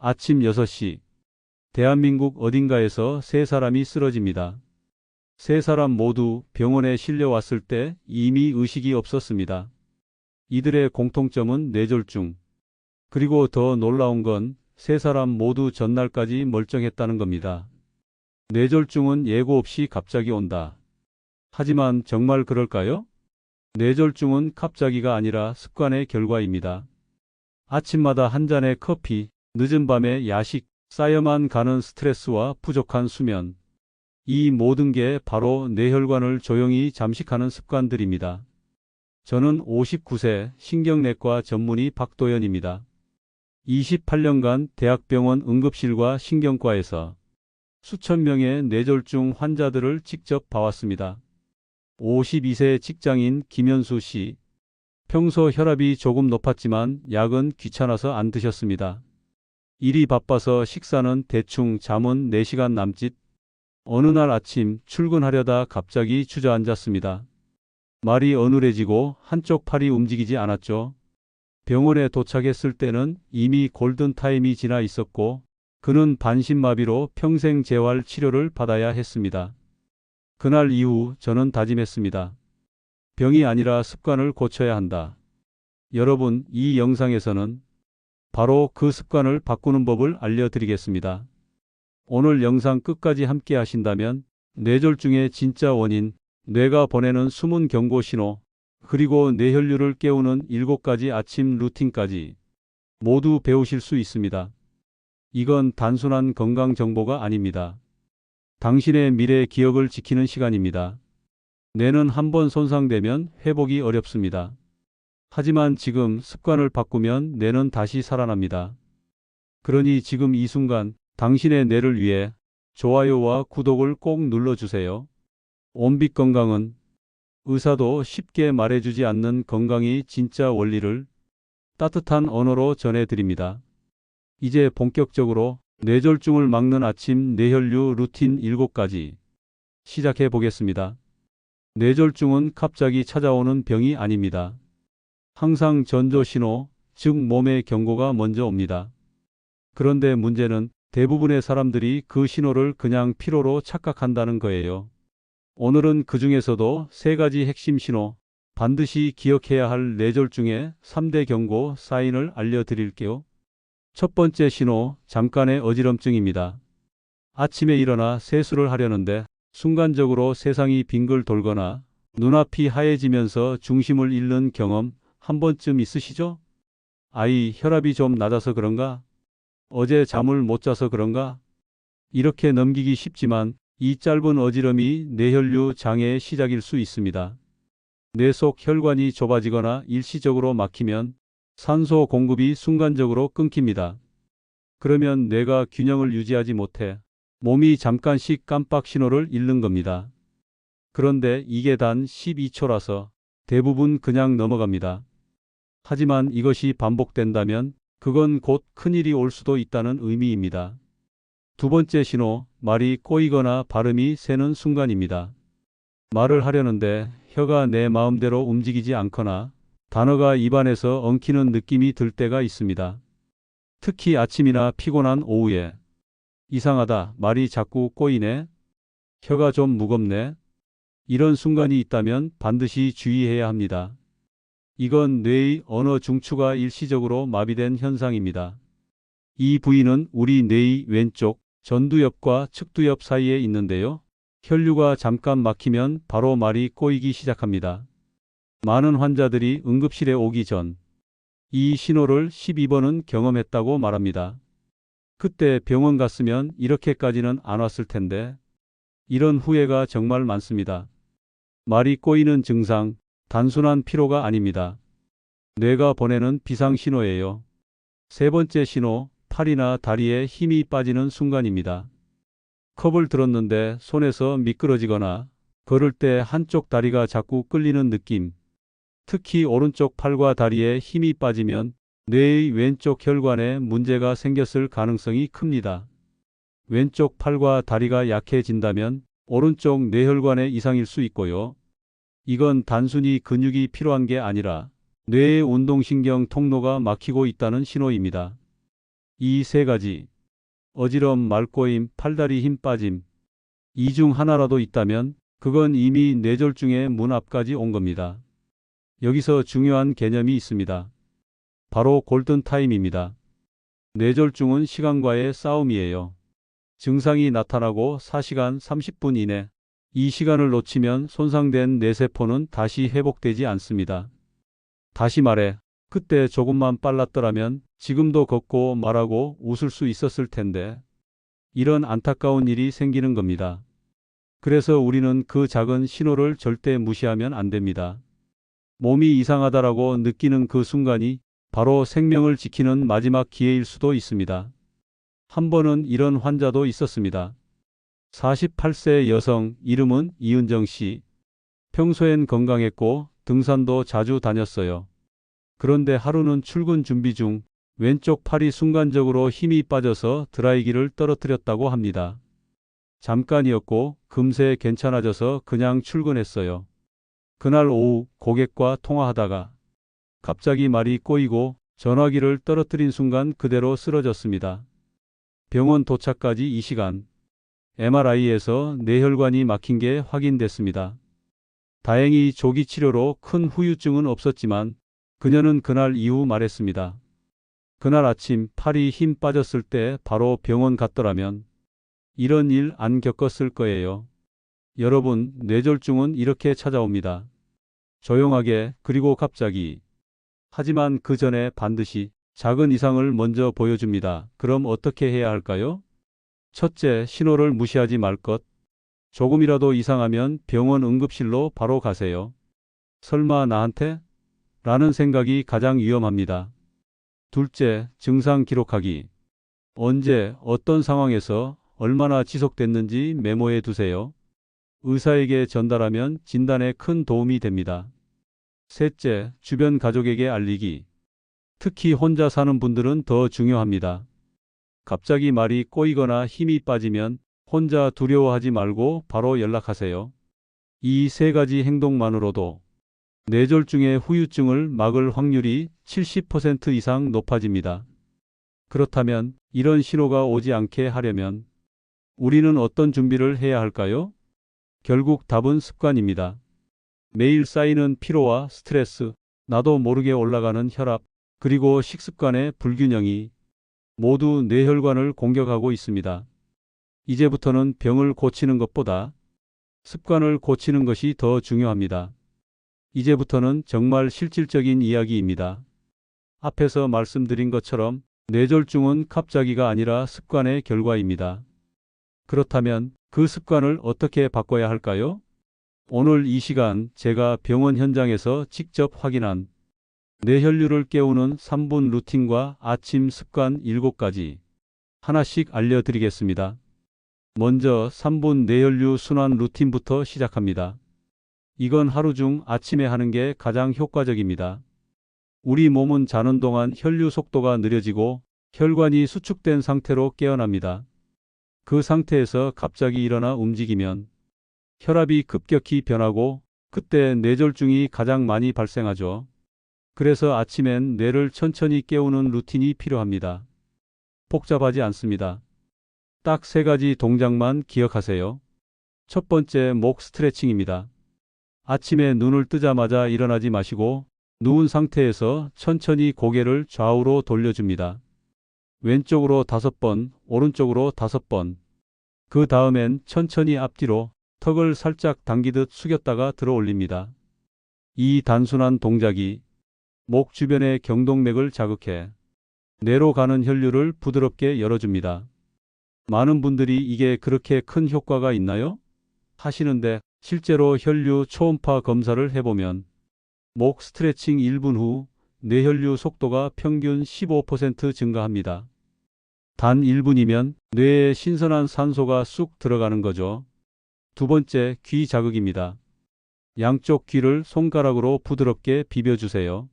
아침 6시. 대한민국 어딘가에서 세 사람이 쓰러집니다. 세 사람 모두 병원에 실려왔을 때 이미 의식이 없었습니다. 이들의 공통점은 뇌졸중. 그리고 더 놀라운 건 세 사람 모두 전날까지 멀쩡했다는 겁니다. 뇌졸중은 예고 없이 갑자기 온다. 하지만 정말 그럴까요? 뇌졸중은 갑자기가 아니라 습관의 결과입니다. 아침마다 한 잔의 커피, 늦은 밤에 야식, 쌓여만 가는 스트레스와 부족한 수면. 이 모든 게 바로 뇌혈관을 조용히 잠식하는 습관들입니다. 저는 59세 신경내과 전문의 박도연입니다. 28년간 대학병원 응급실과 신경과에서 수천 명의 뇌졸중 환자들을 직접 봐왔습니다. 52세 직장인 김현수 씨. 평소 혈압이 조금 높았지만 약은 귀찮아서 안 드셨습니다. 일이 바빠서 식사는 대충, 잠은 4시간 남짓. 어느 날 아침 출근하려다 갑자기 주저앉았습니다. 말이 어눌해지고 한쪽 팔이 움직이지 않았죠. 병원에 도착했을 때는 이미 골든타임이 지나 있었고 그는 반신마비로 평생 재활 치료를 받아야 했습니다. 그날 이후 저는 다짐했습니다. 병이 아니라 습관을 고쳐야 한다. 여러분, 이 영상에서는 바로 그 습관을 바꾸는 법을 알려드리겠습니다. 오늘 영상 끝까지 함께 하신다면 뇌졸중의 진짜 원인, 뇌가 보내는 숨은 경고 신호, 그리고 뇌혈류를 깨우는 7가지 아침 루틴까지 모두 배우실 수 있습니다. 이건 단순한 건강 정보가 아닙니다. 당신의 미래 기억을 지키는 시간입니다. 뇌는 한번 손상되면 회복이 어렵습니다. 하지만 지금 습관을 바꾸면 뇌는 다시 살아납니다. 그러니 지금 이 순간 당신의 뇌를 위해 좋아요와 구독을 꼭 눌러주세요. 온빛 건강은 의사도 쉽게 말해주지 않는 건강이 진짜 원리를 따뜻한 언어로 전해드립니다. 이제 본격적으로 뇌졸중을 막는 아침 뇌혈류 루틴 7가지 시작해 보겠습니다. 뇌졸중은 갑자기 찾아오는 병이 아닙니다. 항상 전조신호, 즉 몸의 경고가 먼저 옵니다. 그런데 문제는 대부분의 사람들이 그 신호를 그냥 피로로 착각한다는 거예요. 오늘은 그 중에서도 3가지 핵심 신호, 반드시 기억해야 할 뇌졸중의 3대 경고 사인을 알려드릴게요. 첫 번째 신호, 잠깐의 어지럼증입니다. 아침에 일어나 세수를 하려는데 순간적으로 세상이 빙글 돌거나 눈앞이 하얘지면서 중심을 잃는 경험 한 번쯤 있으시죠? 아이, 혈압이 좀 낮아서 그런가? 어제 잠을 못 자서 그런가? 이렇게 넘기기 쉽지만 이 짧은 어지럼이 뇌혈류 장애의 시작일 수 있습니다. 뇌 속 혈관이 좁아지거나 일시적으로 막히면 산소 공급이 순간적으로 끊깁니다. 그러면 뇌가 균형을 유지하지 못해 몸이 잠깐씩 깜빡 신호를 잃는 겁니다. 그런데 이게 단 12초라서 대부분 그냥 넘어갑니다. 하지만 이것이 반복된다면 그건 곧 큰일이 올 수도 있다는 의미입니다. 두 번째 신호, 말이 꼬이거나 발음이 새는 순간입니다. 말을 하려는데 혀가 내 마음대로 움직이지 않거나 단어가 입안에서 엉키는 느낌이 들 때가 있습니다. 특히 아침이나 피곤한 오후에 이상하다, 말이 자꾸 꼬이네, 혀가 좀 무겁네. 이런 순간이 있다면 반드시 주의해야 합니다. 이건 뇌의 언어 중추가 일시적으로 마비된 현상입니다. 이 부위는 우리 뇌의 왼쪽 전두엽과 측두엽 사이에 있는데요. 혈류가 잠깐 막히면 바로 말이 꼬이기 시작합니다. 많은 환자들이 응급실에 오기 전 이 신호를 12번은 경험했다고 말합니다. 그때 병원 갔으면 이렇게까지는 안 왔을 텐데. 이런 후회가 정말 많습니다. 말이 꼬이는 증상, 단순한 피로가 아닙니다. 뇌가 보내는 비상신호예요. 세 번째 신호, 팔이나 다리에 힘이 빠지는 순간입니다. 컵을 들었는데 손에서 미끄러지거나 걸을 때 한쪽 다리가 자꾸 끌리는 느낌. 특히 오른쪽 팔과 다리에 힘이 빠지면 뇌의 왼쪽 혈관에 문제가 생겼을 가능성이 큽니다. 왼쪽 팔과 다리가 약해진다면 오른쪽 뇌혈관에 이상일 수 있고요. 이건 단순히 근육이 필요한 게 아니라 뇌의 운동신경 통로가 막히고 있다는 신호입니다. 이 세 가지, 어지럼, 말꼬임, 팔다리 힘 빠짐, 이 중 하나라도 있다면 그건 이미 뇌졸중의 문 앞까지 온 겁니다. 여기서 중요한 개념이 있습니다. 바로 골든타임입니다. 뇌졸중은 시간과의 싸움이에요. 증상이 나타나고 4시간 30분 이내, 이 시간을 놓치면 손상된 뇌세포는 다시 회복되지 않습니다. 다시 말해, 그때 조금만 빨랐더라면 지금도 걷고 말하고 웃을 수 있었을 텐데, 이런 안타까운 일이 생기는 겁니다. 그래서 우리는 그 작은 신호를 절대 무시하면 안 됩니다. 몸이 이상하다라고 느끼는 그 순간이 바로 생명을 지키는 마지막 기회일 수도 있습니다. 한 번은 이런 환자도 있었습니다. 48세 여성, 이름은 이은정 씨. 평소엔 건강했고 등산도 자주 다녔어요. 그런데 하루는 출근 준비 중 왼쪽 팔이 순간적으로 힘이 빠져서 드라이기를 떨어뜨렸다고 합니다. 잠깐이었고 금세 괜찮아져서 그냥 출근했어요. 그날 오후 고객과 통화하다가 갑자기 말이 꼬이고 전화기를 떨어뜨린 순간 그대로 쓰러졌습니다. 병원 도착까지 2시간. MRI에서 뇌혈관이 막힌 게 확인됐습니다. 다행히 조기 치료로 큰 후유증은 없었지만 그녀는 그날 이후 말했습니다. 그날 아침 팔이 힘 빠졌을 때 바로 병원 갔더라면 이런 일 안 겪었을 거예요. 여러분, 뇌졸중은 이렇게 찾아옵니다. 조용하게, 그리고 갑자기. 하지만 그 전에 반드시 작은 이상을 먼저 보여줍니다. 그럼 어떻게 해야 할까요? 첫째, 신호를 무시하지 말 것. 조금이라도 이상하면 병원 응급실로 바로 가세요. 설마 나한테? 라는 생각이 가장 위험합니다. 둘째, 증상 기록하기. 언제, 어떤 상황에서 얼마나 지속됐는지 메모해 두세요. 의사에게 전달하면 진단에 큰 도움이 됩니다. 셋째, 주변 가족에게 알리기. 특히 혼자 사는 분들은 더 중요합니다. 갑자기 말이 꼬이거나 힘이 빠지면 혼자 두려워하지 말고 바로 연락하세요. 이 세 가지 행동만으로도 뇌졸중의 후유증을 막을 확률이 70% 이상 높아집니다. 그렇다면 이런 신호가 오지 않게 하려면 우리는 어떤 준비를 해야 할까요? 결국 답은 습관입니다. 매일 쌓이는 피로와 스트레스, 나도 모르게 올라가는 혈압, 그리고 식습관의 불균형이 모두 뇌혈관을 공격하고 있습니다. 이제부터는 병을 고치는 것보다 습관을 고치는 것이 더 중요합니다. 이제부터는 정말 실질적인 이야기입니다. 앞에서 말씀드린 것처럼 뇌졸중은 갑자기가 아니라 습관의 결과입니다. 그렇다면 그 습관을 어떻게 바꿔야 할까요? 오늘 이 시간 제가 병원 현장에서 직접 확인한 뇌혈류를 깨우는 3분 루틴과 아침 습관 7가지 하나씩 알려드리겠습니다. 먼저 3분 뇌혈류 순환 루틴부터 시작합니다. 이건 하루 중 아침에 하는 게 가장 효과적입니다. 우리 몸은 자는 동안 혈류 속도가 느려지고 혈관이 수축된 상태로 깨어납니다. 그 상태에서 갑자기 일어나 움직이면 혈압이 급격히 변하고 그때 뇌졸중이 가장 많이 발생하죠. 그래서 아침엔 뇌를 천천히 깨우는 루틴이 필요합니다. 복잡하지 않습니다. 딱 세 가지 동작만 기억하세요. 첫 번째, 목 스트레칭입니다. 아침에 눈을 뜨자마자 일어나지 마시고 누운 상태에서 천천히 고개를 좌우로 돌려줍니다. 왼쪽으로 5번, 오른쪽으로 5번. 그 다음엔 천천히 앞뒤로 턱을 살짝 당기듯 숙였다가 들어 올립니다. 이 단순한 동작이 목 주변의 경동맥을 자극해 뇌로 가는 혈류를 부드럽게 열어줍니다. 많은 분들이 이게 그렇게 큰 효과가 있나요? 하시는데 실제로 혈류 초음파 검사를 해보면 목 스트레칭 1분 후 뇌혈류 속도가 평균 15% 증가합니다. 단 1분이면 뇌에 신선한 산소가 쑥 들어가는 거죠. 두 번째, 귀 자극입니다. 양쪽 귀를 손가락으로 부드럽게 비벼주세요.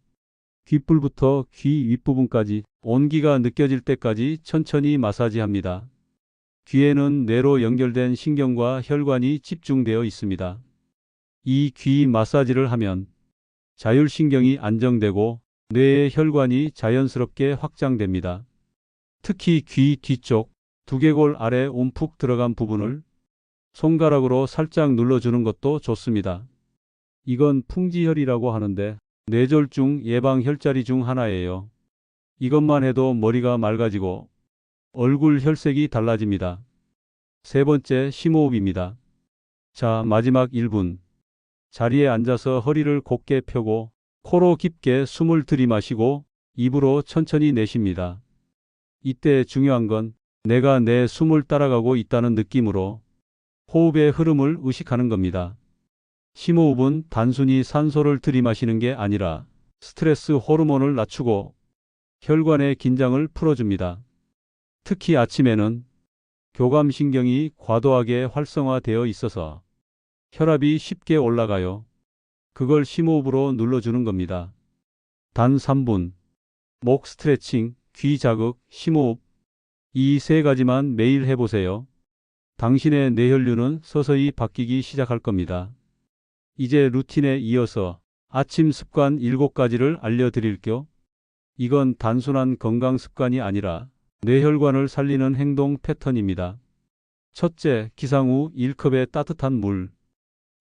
귓불부터 귀 윗부분까지 온기가 느껴질 때까지 천천히 마사지합니다. 귀에는 뇌로 연결된 신경과 혈관이 집중되어 있습니다. 이 귀 마사지를 하면 자율신경이 안정되고 뇌의 혈관이 자연스럽게 확장됩니다. 특히 귀 뒤쪽 두개골 아래 움푹 들어간 부분을 손가락으로 살짝 눌러주는 것도 좋습니다. 이건 풍지혈이라고 하는데 뇌졸중 예방 혈자리 중 하나예요. 이것만 해도 머리가 맑아지고 얼굴 혈색이 달라집니다. 세 번째, 심호흡입니다. 자, 마지막 1분. 자리에 앉아서 허리를 곧게 펴고 코로 깊게 숨을 들이마시고 입으로 천천히 내쉽니다. 이때 중요한 건 내가 내 숨을 따라가고 있다는 느낌으로 호흡의 흐름을 의식하는 겁니다. 심호흡은 단순히 산소를 들이마시는 게 아니라 스트레스 호르몬을 낮추고 혈관의 긴장을 풀어줍니다. 특히 아침에는 교감신경이 과도하게 활성화되어 있어서 혈압이 쉽게 올라가요. 그걸 심호흡으로 눌러주는 겁니다. 단 3분. 목 스트레칭, 귀 자극, 심호흡. 이 세 가지만 매일 해보세요. 당신의 뇌혈류는 서서히 바뀌기 시작할 겁니다. 이제 루틴에 이어서 아침 습관 7가지를 알려드릴게요. 이건 단순한 건강 습관이 아니라 뇌혈관을 살리는 행동 패턴입니다. 첫째, 기상 후 1컵의 따뜻한 물.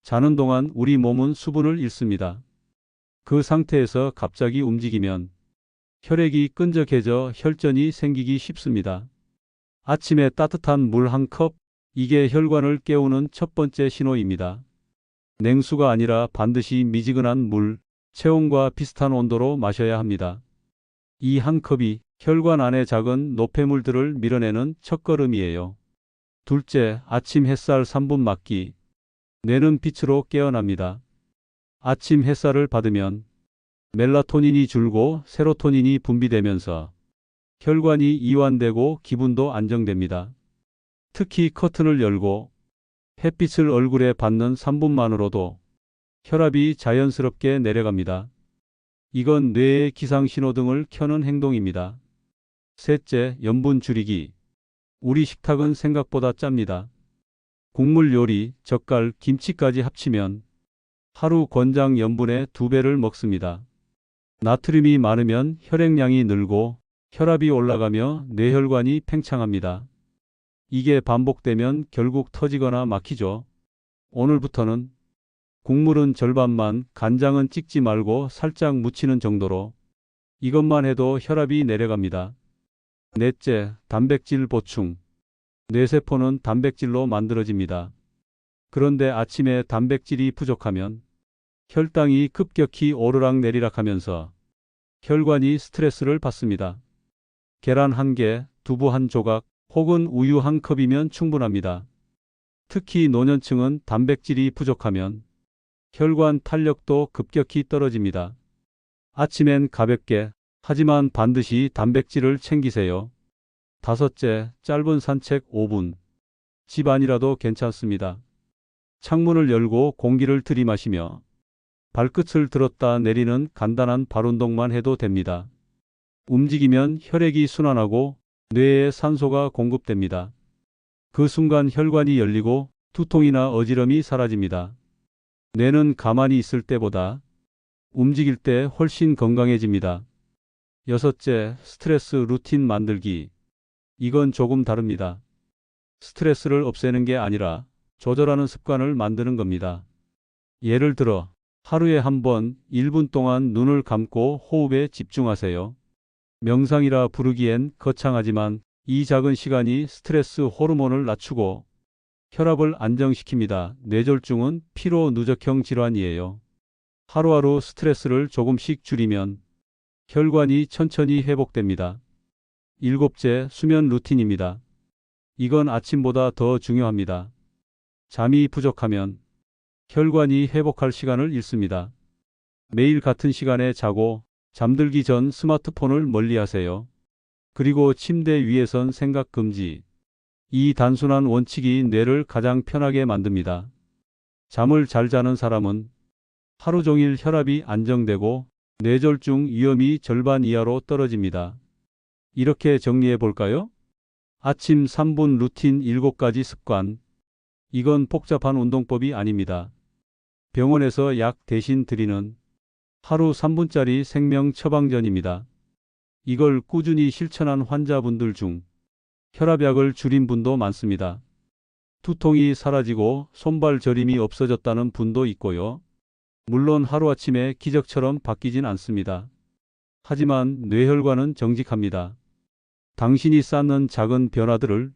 자는 동안 우리 몸은 수분을 잃습니다. 그 상태에서 갑자기 움직이면 혈액이 끈적해져 혈전이 생기기 쉽습니다. 아침에 따뜻한 물 1컵, 이게 혈관을 깨우는 첫 번째 신호입니다. 냉수가 아니라 반드시 미지근한 물, 체온과 비슷한 온도로 마셔야 합니다. 이 한 컵이 혈관 안의 작은 노폐물들을 밀어내는 첫걸음이에요. 둘째, 아침 햇살 3분 맞기. 뇌는 빛으로 깨어납니다. 아침 햇살을 받으면 멜라토닌이 줄고 세로토닌이 분비되면서 혈관이 이완되고 기분도 안정됩니다. 특히 커튼을 열고 햇빛을 얼굴에 받는 3분만으로도 혈압이 자연스럽게 내려갑니다. 이건 뇌의 기상 신호등을 켜는 행동입니다. 셋째, 염분 줄이기. 우리 식탁은 생각보다 짭니다. 국물 요리, 젓갈, 김치까지 합치면 하루 권장 염분의 2배를 먹습니다. 나트륨이 많으면 혈액량이 늘고 혈압이 올라가며 뇌혈관이 팽창합니다. 이게 반복되면 결국 터지거나 막히죠. 오늘부터는 국물은 절반만, 간장은 찍지 말고 살짝 묻히는 정도로 이것만 해도 혈압이 내려갑니다. 넷째, 단백질 보충. 뇌세포는 단백질로 만들어집니다. 그런데 아침에 단백질이 부족하면 혈당이 급격히 오르락내리락 하면서 혈관이 스트레스를 받습니다. 계란 1개, 두부 1조각, 혹은 우유 1컵이면 충분합니다. 특히 노년층은 단백질이 부족하면 혈관 탄력도 급격히 떨어집니다. 아침엔 가볍게, 하지만 반드시 단백질을 챙기세요. 다섯째, 짧은 산책 5분. 집 안이라도 괜찮습니다. 창문을 열고 공기를 들이마시며 발끝을 들었다 내리는 간단한 발운동만 해도 됩니다. 움직이면 혈액이 순환하고 뇌에 산소가 공급됩니다. 그 순간 혈관이 열리고 두통이나 어지럼이 사라집니다. 뇌는 가만히 있을 때보다 움직일 때 훨씬 건강해집니다. 여섯째, 스트레스 루틴 만들기. 이건 조금 다릅니다. 스트레스를 없애는 게 아니라 조절하는 습관을 만드는 겁니다. 예를 들어 하루에 한 번 1분 동안 눈을 감고 호흡에 집중하세요. 명상이라 부르기엔 거창하지만 이 작은 시간이 스트레스 호르몬을 낮추고 혈압을 안정시킵니다. 뇌졸중은 피로 누적형 질환이에요. 하루하루 스트레스를 조금씩 줄이면 혈관이 천천히 회복됩니다. 일곱째, 수면 루틴입니다. 이건 아침보다 더 중요합니다. 잠이 부족하면 혈관이 회복할 시간을 잃습니다. 매일 같은 시간에 자고 잠들기 전 스마트폰을 멀리하세요. 그리고 침대 위에선 생각 금지. 이 단순한 원칙이 뇌를 가장 편하게 만듭니다. 잠을 잘 자는 사람은 하루 종일 혈압이 안정되고 뇌졸중 위험이 절반 이하로 떨어집니다. 이렇게 정리해 볼까요? 아침 3분 루틴 7가지 습관. 이건 복잡한 운동법이 아닙니다. 병원에서 약 대신 드리는 하루 3분짜리 생명 처방전입니다. 이걸 꾸준히 실천한 환자분들 중 혈압약을 줄인 분도 많습니다. 두통이 사라지고 손발 저림이 없어졌다는 분도 있고요. 물론 하루아침에 기적처럼 바뀌진 않습니다. 하지만 뇌혈관은 정직합니다. 당신이 쌓는 작은 변화들을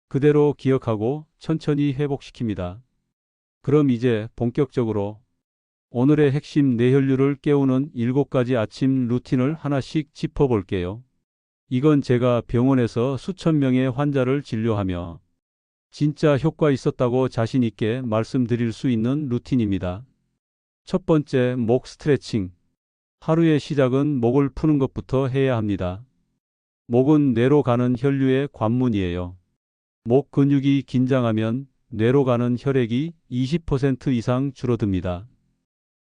그대로 기억하고 천천히 회복시킵니다. 그럼 이제 본격적으로 오늘의 핵심 뇌혈류를 깨우는 7가지 아침 루틴을 하나씩 짚어볼게요. 이건 제가 병원에서 수천 명의 환자를 진료하며 진짜 효과 있었다고 자신 있게 말씀드릴 수 있는 루틴입니다. 첫 번째, 목 스트레칭. 하루의 시작은 목을 푸는 것부터 해야 합니다. 목은 뇌로 가는 혈류의 관문이에요. 목 근육이 긴장하면 뇌로 가는 혈액이 20% 이상 줄어듭니다.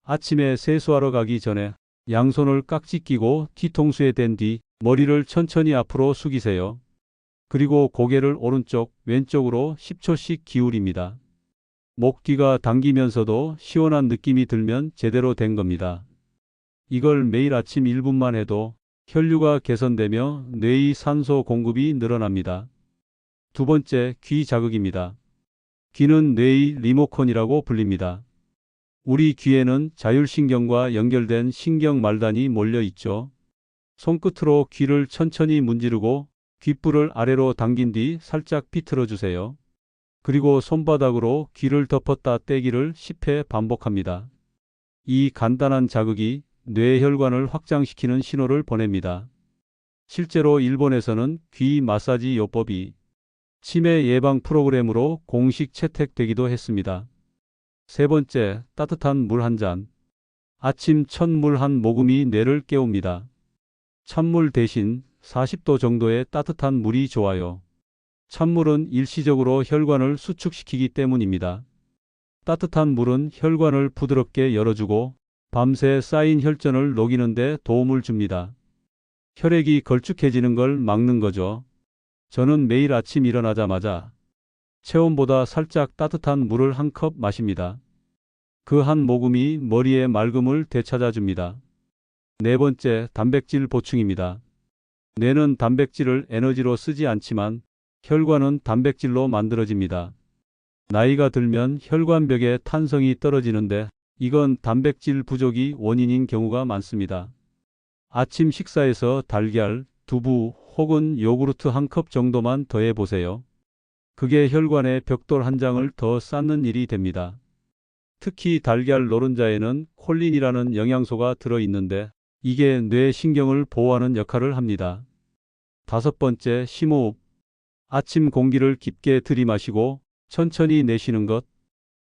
아침에 세수하러 가기 전에 양손을 깍지 끼고 뒤통수에 댄 뒤 머리를 천천히 앞으로 숙이세요. 그리고 고개를 오른쪽, 왼쪽으로 10초씩 기울입니다. 목 뒤가 당기면서도 시원한 느낌이 들면 제대로 된 겁니다. 이걸 매일 아침 1분만 해도 혈류가 개선되며 뇌의 산소 공급이 늘어납니다. 두 번째, 귀 자극입니다. 귀는 뇌의 리모컨이라고 불립니다. 우리 귀에는 자율신경과 연결된 신경 말단이 몰려 있죠. 손끝으로 귀를 천천히 문지르고 귓불을 아래로 당긴 뒤 살짝 비틀어 주세요. 그리고 손바닥으로 귀를 덮었다 떼기를 10회 반복합니다. 이 간단한 자극이 뇌혈관을 확장시키는 신호를 보냅니다. 실제로 일본에서는 귀 마사지 요법이 치매 예방 프로그램으로 공식 채택되기도 했습니다. 세 번째, 따뜻한 물 한 잔. 아침 첫 물 한 모금이 뇌를 깨웁니다. 찬물 대신 40도 정도의 따뜻한 물이 좋아요. 찬물은 일시적으로 혈관을 수축시키기 때문입니다. 따뜻한 물은 혈관을 부드럽게 열어주고 밤새 쌓인 혈전을 녹이는 데 도움을 줍니다. 혈액이 걸쭉해지는 걸 막는 거죠. 저는 매일 아침 일어나자마자 체온보다 살짝 따뜻한 물을 한 컵 마십니다. 그 한 모금이 머리의 맑음을 되찾아 줍니다. 네 번째, 단백질 보충입니다. 뇌는 단백질을 에너지로 쓰지 않지만 혈관은 단백질로 만들어집니다. 나이가 들면 혈관벽의 탄성이 떨어지는데 이건 단백질 부족이 원인인 경우가 많습니다. 아침 식사에서 달걀, 두부 혹은 요구르트 한 컵 정도만 더해 보세요. 그게 혈관에 벽돌 한 장을 더 쌓는 일이 됩니다. 특히 달걀 노른자에는 콜린이라는 영양소가 들어있는데 이게 뇌 신경을 보호하는 역할을 합니다. 다섯 번째, 심호흡. 아침 공기를 깊게 들이마시고 천천히 내쉬는 것.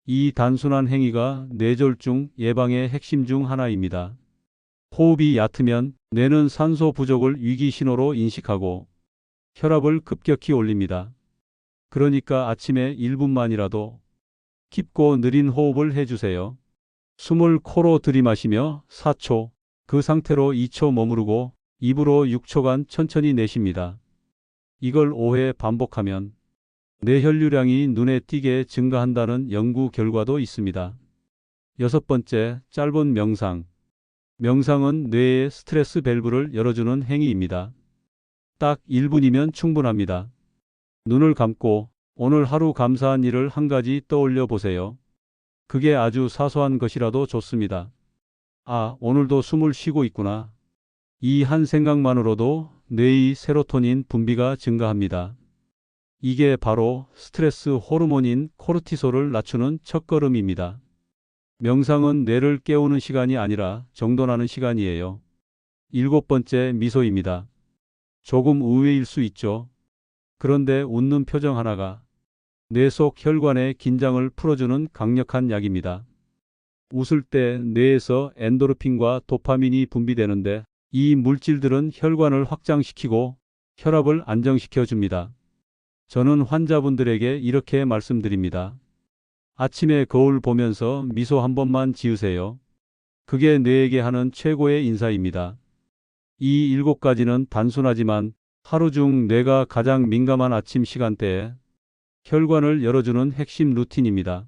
이 단순한 행위가 뇌졸중 예방의 핵심 중 하나입니다. 호흡이 얕으면 뇌는 산소 부족을 위기 신호로 인식하고 혈압을 급격히 올립니다. 그러니까 아침에 1분만이라도 깊고 느린 호흡을 해주세요. 숨을 코로 들이마시며 4초, 그 상태로 2초 머무르고 입으로 6초간 천천히 내쉽니다. 이걸 5회 반복하면 뇌 혈류량이 눈에 띄게 증가한다는 연구 결과도 있습니다. 여섯 번째, 짧은 명상. 명상은 뇌의 스트레스 밸브를 열어주는 행위입니다. 딱 1분이면 충분합니다. 눈을 감고 오늘 하루 감사한 일을 한 가지 떠올려 보세요. 그게 아주 사소한 것이라도 좋습니다. 아, 오늘도 숨을 쉬고 있구나. 이 한 생각만으로도 뇌의 세로토닌 분비가 증가합니다. 이게 바로 스트레스 호르몬인 코르티솔을 낮추는 첫걸음입니다. 명상은 뇌를 깨우는 시간이 아니라 정돈하는 시간이에요. 일곱 번째, 미소입니다. 조금 의외일 수 있죠. 그런데 웃는 표정 하나가 뇌 속 혈관의 긴장을 풀어주는 강력한 약입니다. 웃을 때 뇌에서 엔도르핀과 도파민이 분비되는데 이 물질들은 혈관을 확장시키고 혈압을 안정시켜 줍니다. 저는 환자분들에게 이렇게 말씀드립니다. 아침에 거울 보면서 미소 한 번만 지으세요. 그게 뇌에게 하는 최고의 인사입니다. 이 7가지는 단순하지만 하루 중 뇌가 가장 민감한 아침 시간대에 혈관을 열어주는 핵심 루틴입니다.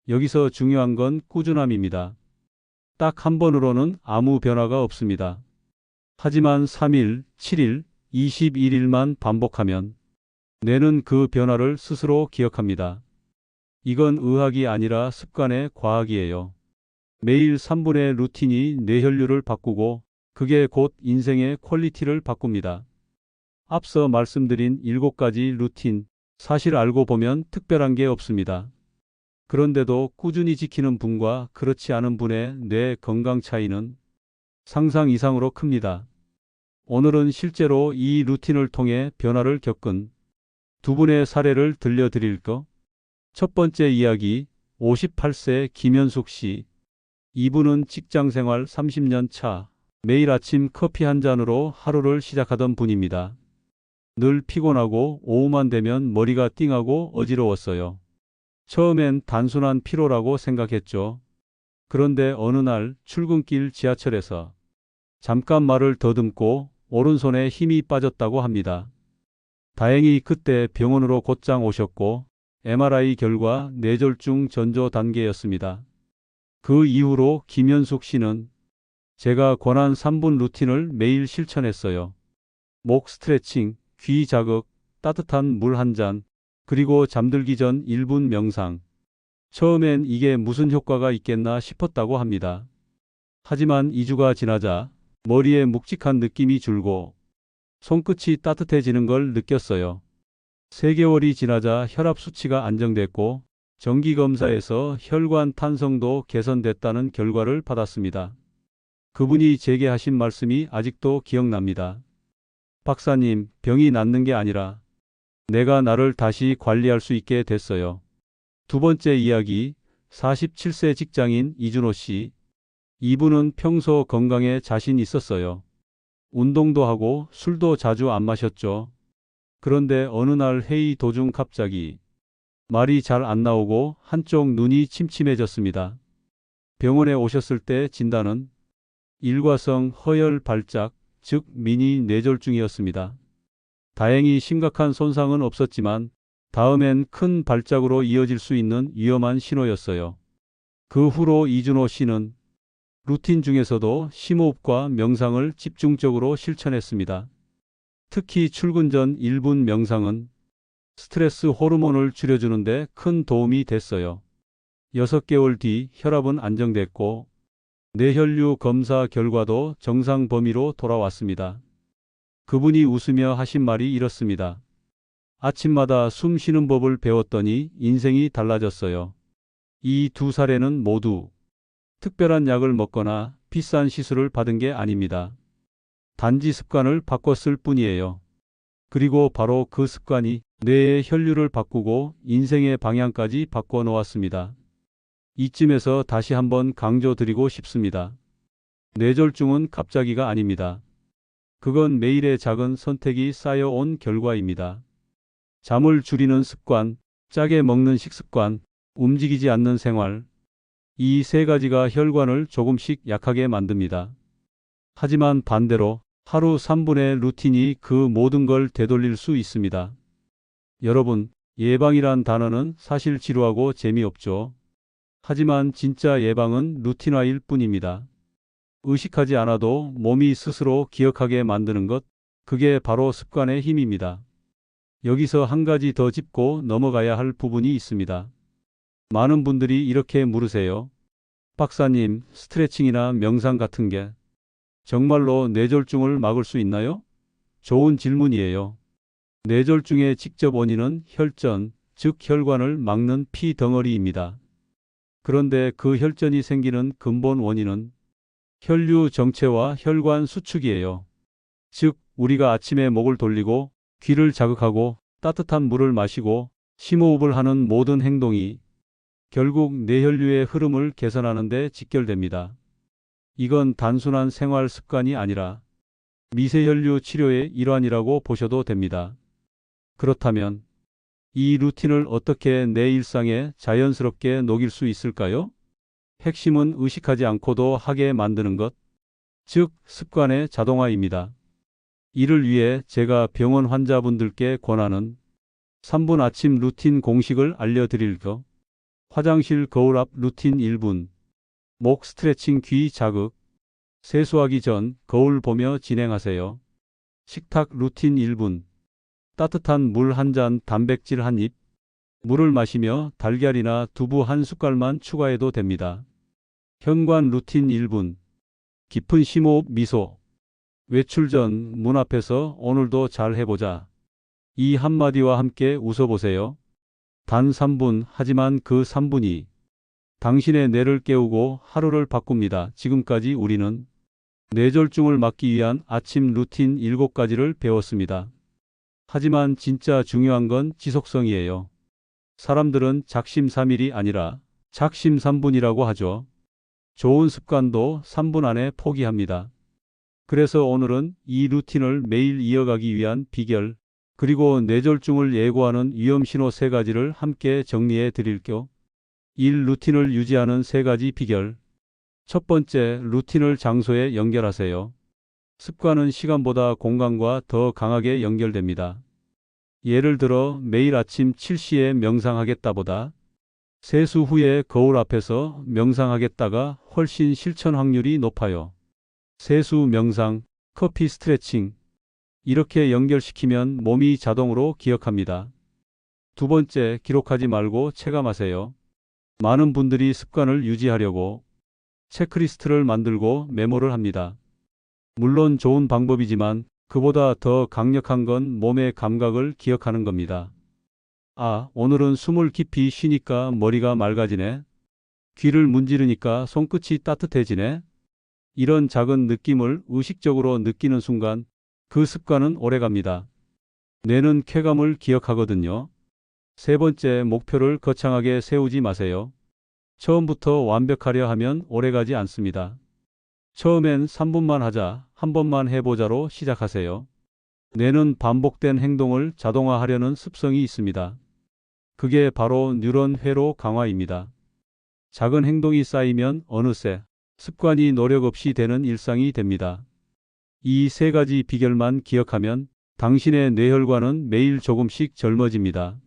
여기서 중요한 건 꾸준함입니다. 딱 한 번으로는 아무 변화가 없습니다. 하지만 3일, 7일, 21일만 반복하면 뇌는 그 변화를 스스로 기억합니다. 이건 의학이 아니라 습관의 과학이에요. 매일 3분의 루틴이 뇌혈류를 바꾸고 그게 곧 인생의 퀄리티를 바꿉니다. 앞서 말씀드린 7가지 루틴, 사실 알고 보면 특별한 게 없습니다. 그런데도 꾸준히 지키는 분과 그렇지 않은 분의 뇌 건강 차이는 상상 이상으로 큽니다. 오늘은 실제로 이 루틴을 통해 변화를 겪은 두 분의 사례를 들려드릴까? 첫 번째 이야기, 58세 김현숙 씨. 이분은 직장생활 30년 차, 매일 아침 커피 한 잔으로 하루를 시작하던 분입니다. 늘 피곤하고 오후만 되면 머리가 띵하고 어지러웠어요. 처음엔 단순한 피로라고 생각했죠. 그런데 어느 날 출근길 지하철에서 잠깐 말을 더듬고 오른손에 힘이 빠졌다고 합니다. 다행히 그때 병원으로 곧장 오셨고 MRI 결과 뇌졸중 전조 단계였습니다. 그 이후로 김현숙 씨는 제가 권한 3분 루틴을 매일 실천했어요. 목 스트레칭, 귀 자극, 따뜻한 물 한 잔, 그리고 잠들기 전 1분 명상. 처음엔 이게 무슨 효과가 있겠나 싶었다고 합니다. 하지만 2주가 지나자 머리에 묵직한 느낌이 줄고 손끝이 따뜻해지는 걸 느꼈어요. 3개월이 지나자 혈압 수치가 안정됐고 정기검사에서 혈관 탄성도 개선됐다는 결과를 받았습니다. 그분이 제게 하신 말씀이 아직도 기억납니다. 박사님, 병이 낫는 게 아니라 내가 나를 다시 관리할 수 있게 됐어요. 두 번째 이야기, 47세 직장인 이준호 씨. 이분은 평소 건강에 자신 있었어요. 운동도 하고 술도 자주 안 마셨죠. 그런데 어느 날 회의 도중 갑자기 말이 잘 안 나오고 한쪽 눈이 침침해졌습니다. 병원에 오셨을 때 진단은 일과성 허혈 발작, 즉 미니 뇌졸중이었습니다. 다행히 심각한 손상은 없었지만 다음엔 큰 발작으로 이어질 수 있는 위험한 신호였어요. 그 후로 이준호 씨는 루틴 중에서도 심호흡과 명상을 집중적으로 실천했습니다. 특히 출근 전 1분 명상은 스트레스 호르몬을 줄여주는데 큰 도움이 됐어요. 6개월 뒤 혈압은 안정됐고 뇌혈류 검사 결과도 정상 범위로 돌아왔습니다. 그분이 웃으며 하신 말이 이렇습니다. 아침마다 숨 쉬는 법을 배웠더니 인생이 달라졌어요. 이 두 사례는 모두 특별한 약을 먹거나 비싼 시술을 받은 게 아닙니다. 단지 습관을 바꿨을 뿐이에요. 그리고 바로 그 습관이 뇌의 혈류를 바꾸고 인생의 방향까지 바꿔 놓았습니다. 이쯤에서 다시 한번 강조드리고 싶습니다. 뇌졸중은 갑자기가 아닙니다. 그건 매일의 작은 선택이 쌓여온 결과입니다. 잠을 줄이는 습관, 짜게 먹는 식습관, 움직이지 않는 생활. 이 3가지가 혈관을 조금씩 약하게 만듭니다. 하지만 반대로 하루 3분의 루틴이 그 모든 걸 되돌릴 수 있습니다. 여러분, 예방이란 단어는 사실 지루하고 재미없죠. 하지만 진짜 예방은 루틴화일 뿐입니다. 의식하지 않아도 몸이 스스로 기억하게 만드는 것, 그게 바로 습관의 힘입니다. 여기서 한 가지 더 짚고 넘어가야 할 부분이 있습니다. 많은 분들이 이렇게 물으세요. 박사님, 스트레칭이나 명상 같은 게 정말로 뇌졸중을 막을 수 있나요? 좋은 질문이에요. 뇌졸중의 직접 원인은 혈전, 즉 혈관을 막는 피 덩어리입니다. 그런데 그 혈전이 생기는 근본 원인은 혈류 정체와 혈관 수축이에요. 즉, 우리가 아침에 목을 돌리고 귀를 자극하고 따뜻한 물을 마시고 심호흡을 하는 모든 행동이 결국 뇌혈류의 흐름을 개선하는 데 직결됩니다. 이건 단순한 생활 습관이 아니라 미세혈류 치료의 일환이라고 보셔도 됩니다. 그렇다면 이 루틴을 어떻게 내 일상에 자연스럽게 녹일 수 있을까요? 핵심은 의식하지 않고도 하게 만드는 것, 즉 습관의 자동화입니다. 이를 위해 제가 병원 환자분들께 권하는 3분 아침 루틴 공식을 알려드릴까? 화장실 거울 앞 루틴 1분, 목 스트레칭 귀 자극, 세수하기 전 거울 보며 진행하세요. 식탁 루틴 1분. 따뜻한 물 한 잔, 단백질 한 입. 물을 마시며 달걀이나 두부 한 숟갈만 추가해도 됩니다. 현관 루틴 1분. 깊은 심호흡, 미소. 외출 전 문 앞에서 오늘도 잘 해보자. 이 한마디와 함께 웃어보세요. 단 3분, 하지만 그 3분이 당신의 뇌를 깨우고 하루를 바꿉니다. 지금까지 우리는 뇌졸중을 막기 위한 아침 루틴 7가지를 배웠습니다. 하지만 진짜 중요한 건 지속성이에요. 사람들은 작심삼일이 아니라 작심삼분이라고 하죠. 좋은 습관도 3분 안에 포기합니다. 그래서 오늘은 이 루틴을 매일 이어가기 위한 비결, 그리고 뇌졸중을 예고하는 위험신호 3가지를 함께 정리해 드릴게요. 1. 루틴을 유지하는 3가지 비결. 첫 번째, 루틴을 장소에 연결하세요. 습관은 시간보다 공간과 더 강하게 연결됩니다. 예를 들어 매일 아침 7시에 명상하겠다보다 세수 후에 거울 앞에서 명상하겠다가 훨씬 실천 확률이 높아요. 세수 명상, 커피 스트레칭. 이렇게 연결시키면 몸이 자동으로 기억합니다. 두 번째, 기록하지 말고 체감하세요. 많은 분들이 습관을 유지하려고 체크리스트를 만들고 메모를 합니다. 물론 좋은 방법이지만 그보다 더 강력한 건 몸의 감각을 기억하는 겁니다. 아, 오늘은 숨을 깊이 쉬니까 머리가 맑아지네. 귀를 문지르니까 손끝이 따뜻해지네. 이런 작은 느낌을 의식적으로 느끼는 순간 그 습관은 오래갑니다. 뇌는 쾌감을 기억하거든요. 세 번째, 목표를 거창하게 세우지 마세요. 처음부터 완벽하려 하면 오래가지 않습니다. 처음엔 3분만 하자, 한 번만 해보자로 시작하세요. 뇌는 반복된 행동을 자동화하려는 습성이 있습니다. 그게 바로 뉴런 회로 강화입니다. 작은 행동이 쌓이면 어느새 습관이 노력 없이 되는 일상이 됩니다. 이 3가지 비결만 기억하면 당신의 뇌혈관은 매일 조금씩 젊어집니다.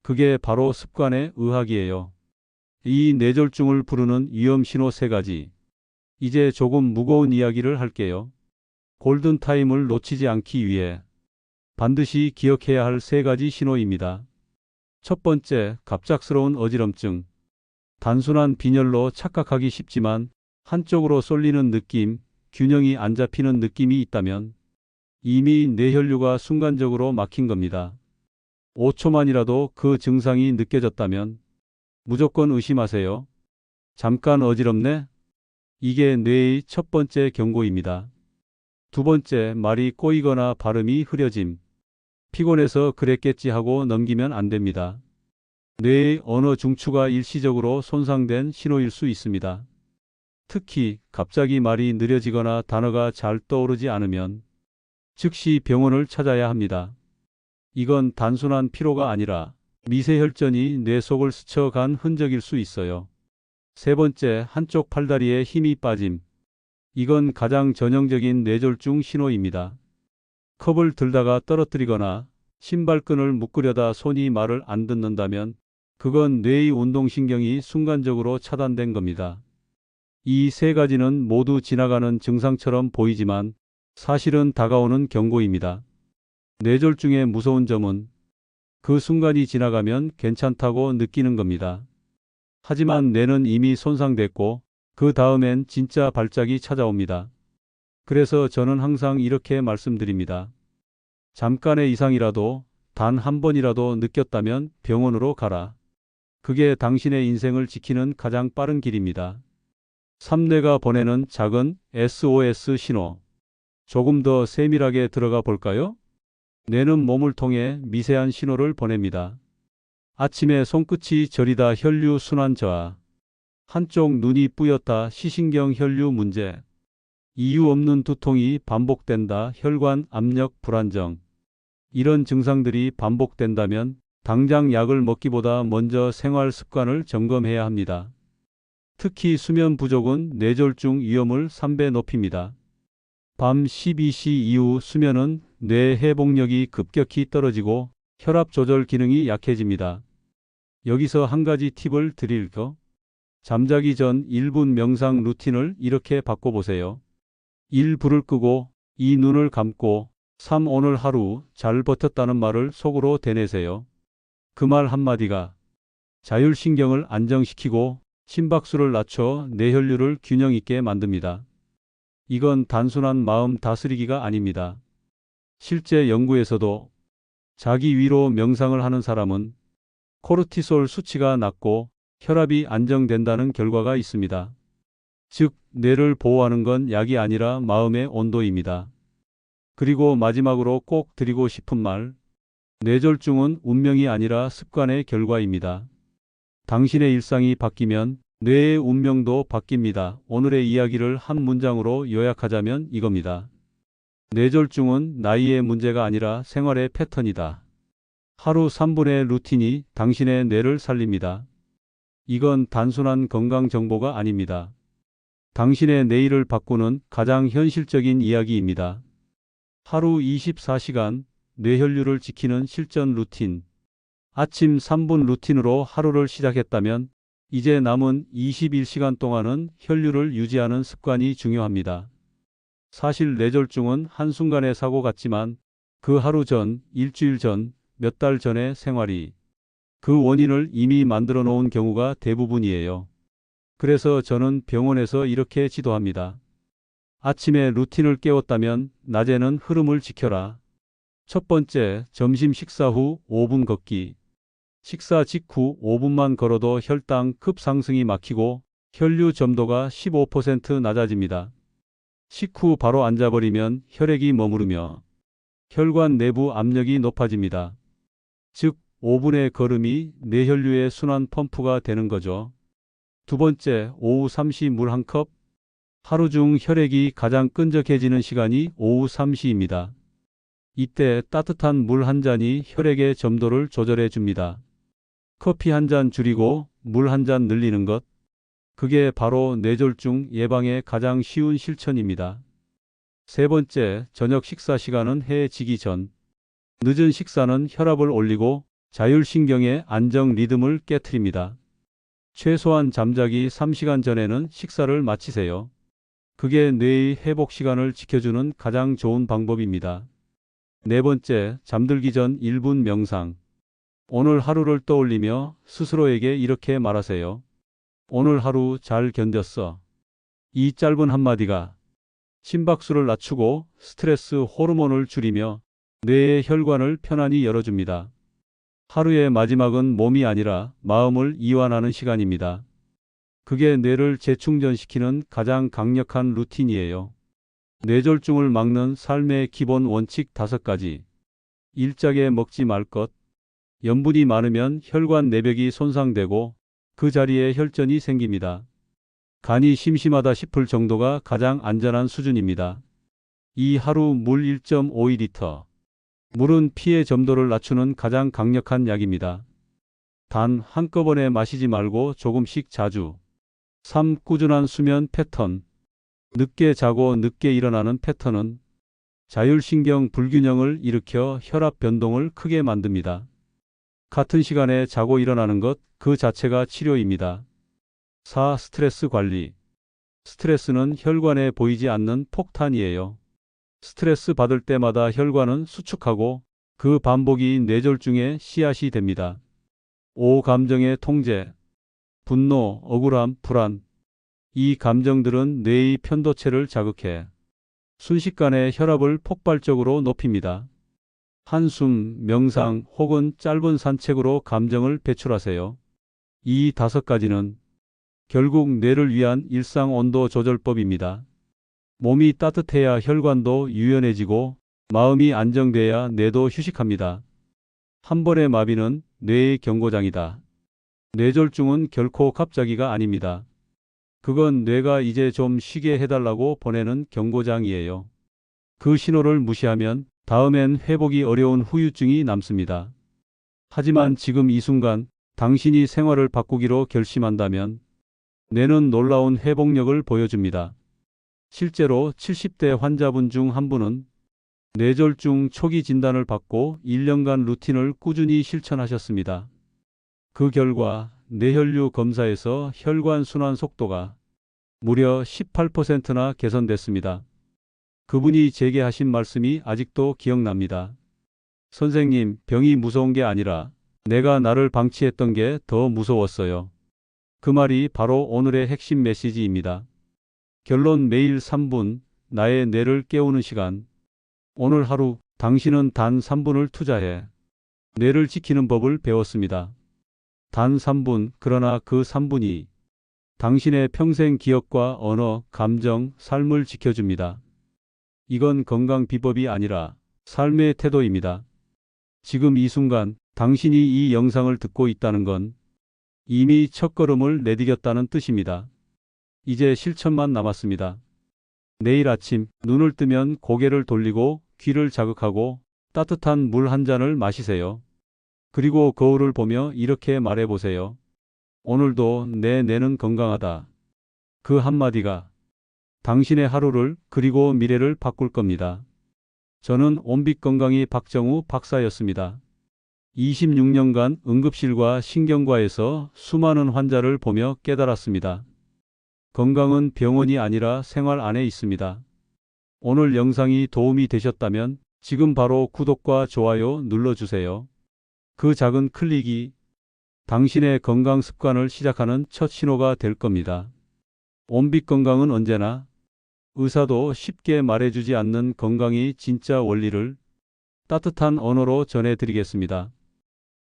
그게 바로 습관의 의학이에요. 이 뇌졸중을 부르는 위험신호 3가지. 이제 조금 무거운 이야기를 할게요. 골든타임을 놓치지 않기 위해 반드시 기억해야 할 3가지 신호입니다. 첫 번째, 갑작스러운 어지럼증. 단순한 빈혈로 착각하기 쉽지만 한쪽으로 쏠리는 느낌, 균형이 안 잡히는 느낌이 있다면 이미 뇌혈류가 순간적으로 막힌 겁니다. 5초만이라도 그 증상이 느껴졌다면 무조건 의심하세요. 잠깐 어지럽네? 이게 뇌의 첫 번째 경고입니다. 두 번째, 말이 꼬이거나 발음이 흐려짐. 피곤해서 그랬겠지 하고 넘기면 안 됩니다. 뇌의 언어 중추가 일시적으로 손상된 신호일 수 있습니다. 특히 갑자기 말이 느려지거나 단어가 잘 떠오르지 않으면 즉시 병원을 찾아야 합니다. 이건 단순한 피로가 아니라 미세혈전이 뇌 속을 스쳐간 흔적일 수 있어요. 세 번째, 한쪽 팔다리에 힘이 빠짐. 이건 가장 전형적인 뇌졸중 신호입니다. 컵을 들다가 떨어뜨리거나 신발끈을 묶으려다 손이 말을 안 듣는다면 그건 뇌의 운동신경이 순간적으로 차단된 겁니다. 이 3가지는 모두 지나가는 증상처럼 보이지만 사실은 다가오는 경고입니다. 뇌졸중의 무서운 점은 그 순간이 지나가면 괜찮다고 느끼는 겁니다. 하지만 뇌는 이미 손상됐고 그 다음엔 진짜 발작이 찾아옵니다. 그래서 저는 항상 이렇게 말씀드립니다. 잠깐의 이상이라도 단 한 번이라도 느꼈다면 병원으로 가라. 그게 당신의 인생을 지키는 가장 빠른 길입니다. 3뇌가 보내는 작은 SOS 신호. 조금 더 세밀하게 들어가 볼까요? 뇌는 몸을 통해 미세한 신호를 보냅니다. 아침에 손끝이 저리다, 혈류 순환 저하. 한쪽 눈이 뿌옇다, 시신경 혈류 문제. 이유 없는 두통이 반복된다, 혈관 압력 불안정. 이런 증상들이 반복된다면 당장 약을 먹기보다 먼저 생활 습관을 점검해야 합니다. 특히 수면 부족은 뇌졸중 위험을 3배 높입니다. 밤 12시 이후 수면은 뇌 회복력이 급격히 떨어지고 혈압 조절 기능이 약해집니다. 여기서 한 가지 팁을 드릴게요. 잠자기 전 1분 명상 루틴을 이렇게 바꿔보세요. 1. 불을 끄고 2. 눈을 감고 3. 오늘 하루 잘 버텼다는 말을 속으로 되뇌세요. 그 말 한마디가 자율신경을 안정시키고 심박수를 낮춰 뇌혈류를 균형 있게 만듭니다. 이건 단순한 마음 다스리기가 아닙니다. 실제 연구에서도 자기 위로 명상을 하는 사람은 코르티솔 수치가 낮고 혈압이 안정된다는 결과가 있습니다. 즉, 뇌를 보호하는 건 약이 아니라 마음의 온도입니다. 그리고 마지막으로 꼭 드리고 싶은 말, 뇌졸중은 운명이 아니라 습관의 결과입니다. 당신의 일상이 바뀌면 뇌의 운명도 바뀝니다. 오늘의 이야기를 한 문장으로 요약하자면 이겁니다. 뇌졸중은 나이의 문제가 아니라 생활의 패턴이다. 하루 3분의 루틴이 당신의 뇌를 살립니다. 이건 단순한 건강 정보가 아닙니다. 당신의 내일을 바꾸는 가장 현실적인 이야기입니다. 하루 24시간 뇌혈류를 지키는 실전 루틴. 아침 3분 루틴으로 하루를 시작했다면 이제 남은 21시간 동안은 혈류를 유지하는 습관이 중요합니다. 사실 뇌졸중은 한순간의 사고 같지만 그 하루 전, 일주일 전, 몇 달 전의 생활이 그 원인을 이미 만들어 놓은 경우가 대부분이에요. 그래서 저는 병원에서 이렇게 지도합니다. 아침에 루틴을 깨웠다면 낮에는 흐름을 지켜라. 첫 번째, 점심 식사 후 5분 걷기. 식사 직후 5분만 걸어도 혈당 급상승이 막히고 혈류 점도가 15% 낮아집니다. 식후 바로 앉아버리면 혈액이 머무르며 혈관 내부 압력이 높아집니다. 즉, 5분의 걸음이 뇌혈류의 순환 펌프가 되는 거죠. 두 번째, 오후 3시 물 한 컵. 하루 중 혈액이 가장 끈적해지는 시간이 오후 3시입니다. 이때 따뜻한 물 한 잔이 혈액의 점도를 조절해 줍니다. 커피 한 잔 줄이고 물 한 잔 늘리는 것. 그게 바로 뇌졸중 예방의 가장 쉬운 실천입니다. 세 번째, 저녁 식사 시간은 해지기 전. 늦은 식사는 혈압을 올리고 자율신경의 안정 리듬을 깨트립니다. 최소한 잠자기 3시간 전에는 식사를 마치세요. 그게 뇌의 회복 시간을 지켜주는 가장 좋은 방법입니다. 네 번째, 잠들기 전 1분 명상. 오늘 하루를 떠올리며 스스로에게 이렇게 말하세요. 오늘 하루 잘 견뎠어. 이 짧은 한마디가 심박수를 낮추고 스트레스 호르몬을 줄이며 뇌의 혈관을 편안히 열어줍니다. 하루의 마지막은 몸이 아니라 마음을 이완하는 시간입니다. 그게 뇌를 재충전시키는 가장 강력한 루틴이에요. 뇌졸중을 막는 삶의 기본 원칙 5가지. 일자게 먹지 말 것. 염분이 많으면 혈관 내벽이 손상되고 그 자리에 혈전이 생깁니다. 간이 심심하다 싶을 정도가 가장 안전한 수준입니다. 이 하루 물 1.52리터. 물은 피의 점도를 낮추는 가장 강력한 약입니다. 단 한꺼번에 마시지 말고 조금씩 자주. 3. 꾸준한 수면 패턴. 늦게 자고 늦게 일어나는 패턴은 자율신경 불균형을 일으켜 혈압 변동을 크게 만듭니다. 같은 시간에 자고 일어나는 것 그 자체가 치료입니다. 4. 스트레스 관리. 스트레스는 혈관에 보이지 않는 폭탄이에요. 스트레스 받을 때마다 혈관은 수축하고 그 반복이 뇌졸중의 씨앗이 됩니다. 5. 감정의 통제. 분노, 억울함, 불안. 이 감정들은 뇌의 편도체를 자극해 순식간에 혈압을 폭발적으로 높입니다. 한숨, 명상 혹은 짧은 산책으로 감정을 배출하세요. 이 5가지는 결국 뇌를 위한 일상 온도 조절법입니다. 몸이 따뜻해야 혈관도 유연해지고 마음이 안정돼야 뇌도 휴식합니다. 한 번의 마비는 뇌의 경고장이다. 뇌졸중은 결코 갑자기가 아닙니다. 그건 뇌가 이제 좀 쉬게 해달라고 보내는 경고장이에요. 그 신호를 무시하면 다음엔 회복이 어려운 후유증이 남습니다. 하지만 지금 이 순간 당신이 생활을 바꾸기로 결심한다면 뇌는 놀라운 회복력을 보여줍니다. 실제로 70대 환자분 중 한 분은 뇌졸중 초기 진단을 받고 1년간 루틴을 꾸준히 실천하셨습니다. 그 결과 뇌혈류 검사에서 혈관 순환 속도가 무려 18%나 개선됐습니다. 그분이 제게 하신 말씀이 아직도 기억납니다. 선생님, 병이 무서운 게 아니라 내가 나를 방치했던 게 더 무서웠어요. 그 말이 바로 오늘의 핵심 메시지입니다. 결론 매일 3분, 나의 뇌를 깨우는 시간. 오늘 하루, 당신은 단 3분을 투자해 뇌를 지키는 법을 배웠습니다. 단 3분, 그러나 그 3분이 당신의 평생 기억과 언어, 감정, 삶을 지켜줍니다. 이건 건강 비법이 아니라 삶의 태도입니다. 지금 이 순간 당신이 이 영상을 듣고 있다는 건 이미 첫걸음을 내디뎠다는 뜻입니다. 이제 실천만 남았습니다. 내일 아침 눈을 뜨면 고개를 돌리고 귀를 자극하고 따뜻한 물 한 잔을 마시세요. 그리고 거울을 보며 이렇게 말해보세요. 오늘도 내 뇌는 건강하다. 그 한마디가 당신의 하루를 그리고 미래를 바꿀 겁니다. 저는 온빛건강의 박정우 박사였습니다. 26년간 응급실과 신경과에서 수많은 환자를 보며 깨달았습니다. 건강은 병원이 아니라 생활 안에 있습니다. 오늘 영상이 도움이 되셨다면 지금 바로 구독과 좋아요 눌러주세요. 그 작은 클릭이 당신의 건강 습관을 시작하는 첫 신호가 될 겁니다. 온빛 건강은 언제나 의사도 쉽게 말해주지 않는 건강이 진짜 원리를 따뜻한 언어로 전해드리겠습니다.